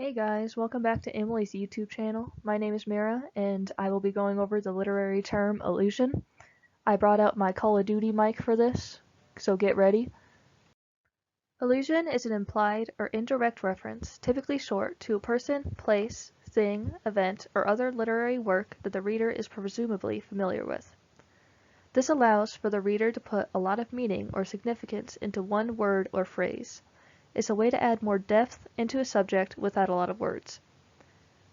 Hey guys, welcome back to Emily's YouTube channel. My name is Mira, and I will be going over the literary term allusion. I brought out my Call of Duty mic for this, so get ready. Allusion is an implied or indirect reference, typically short, to a person, place, thing, event, or other literary work that the reader is presumably familiar with. This allows for the reader to put a lot of meaning or significance into one word or phrase. It's a way to add more depth into a subject without a lot of words.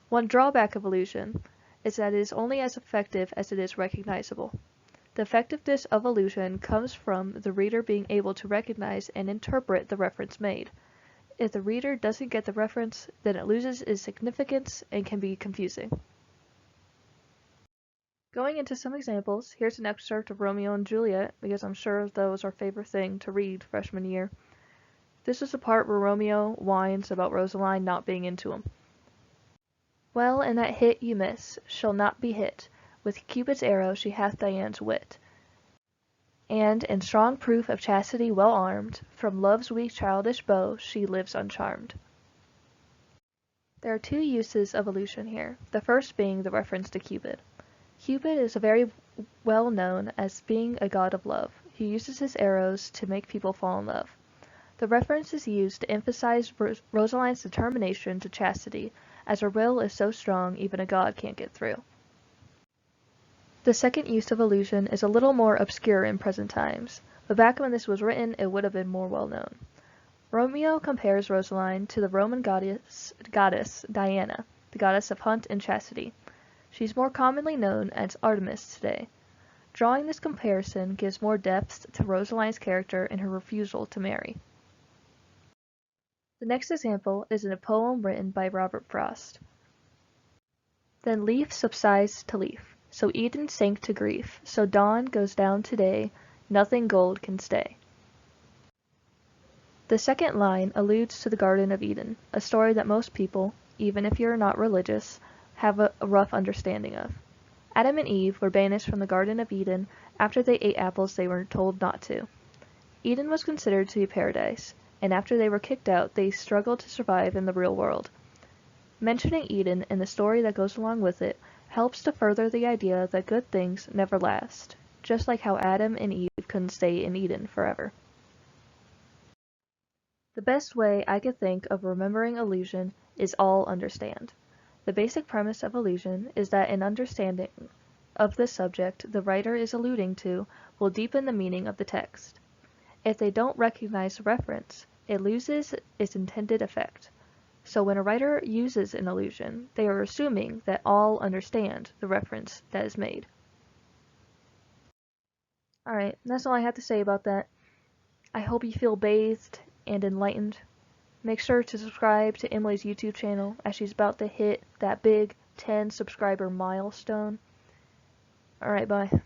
One drawback of allusion is that it is only as effective as it is recognizable. The effectiveness of allusion comes from the reader being able to recognize and interpret the reference made. If the reader doesn't get the reference, then it loses its significance and can be confusing. Going into some examples, here's an excerpt of Romeo and Juliet, because I'm sure that was our favorite thing to read freshman year. This is the part where Romeo whines about Rosaline not being into him. Well, in that hit you miss, shall not be hit. With Cupid's arrow she hath Dian's wit. And, in strong proof of chastity well armed, from love's weak childish bow she lives uncharmed. There are two uses of allusion here, the first being the reference to Cupid. Cupid is very well known as being a god of love. He uses his arrows to make people fall in love. The reference is used to emphasize Rosaline's determination to chastity, as her will is so strong even a god can't get through. The second use of allusion is a little more obscure in present times, but back when this was written it would have been more well known. Romeo compares Rosaline to the Roman goddess Diana, the goddess of hunt and chastity. She's more commonly known as Artemis today. Drawing this comparison gives more depth to Rosaline's character and her refusal to marry. The next example is in a poem written by Robert Frost. Then leaf subsides to leaf, so Eden sank to grief, so dawn goes down today, nothing gold can stay. The second line alludes to the Garden of Eden, a story that most people, even if you're not religious, have a rough understanding of. Adam and Eve were banished from the Garden of Eden after they ate apples they were told not to. Eden was considered to be paradise, and after they were kicked out, they struggled to survive in the real world. Mentioning Eden and the story that goes along with it helps to further the idea that good things never last, just like how Adam and Eve couldn't stay in Eden forever. The best way I could think of remembering allusion is all understand. The basic premise of allusion is that an understanding of the subject the writer is alluding to will deepen the meaning of the text. If they don't recognize the reference, it loses its intended effect. So when a writer uses an allusion, they are assuming that all understand the reference that is made. Alright, that's all I have to say about that. I hope you feel bathed and enlightened. Make sure to subscribe to Emily's YouTube channel as she's about to hit that big 10 subscriber milestone. Alright, bye.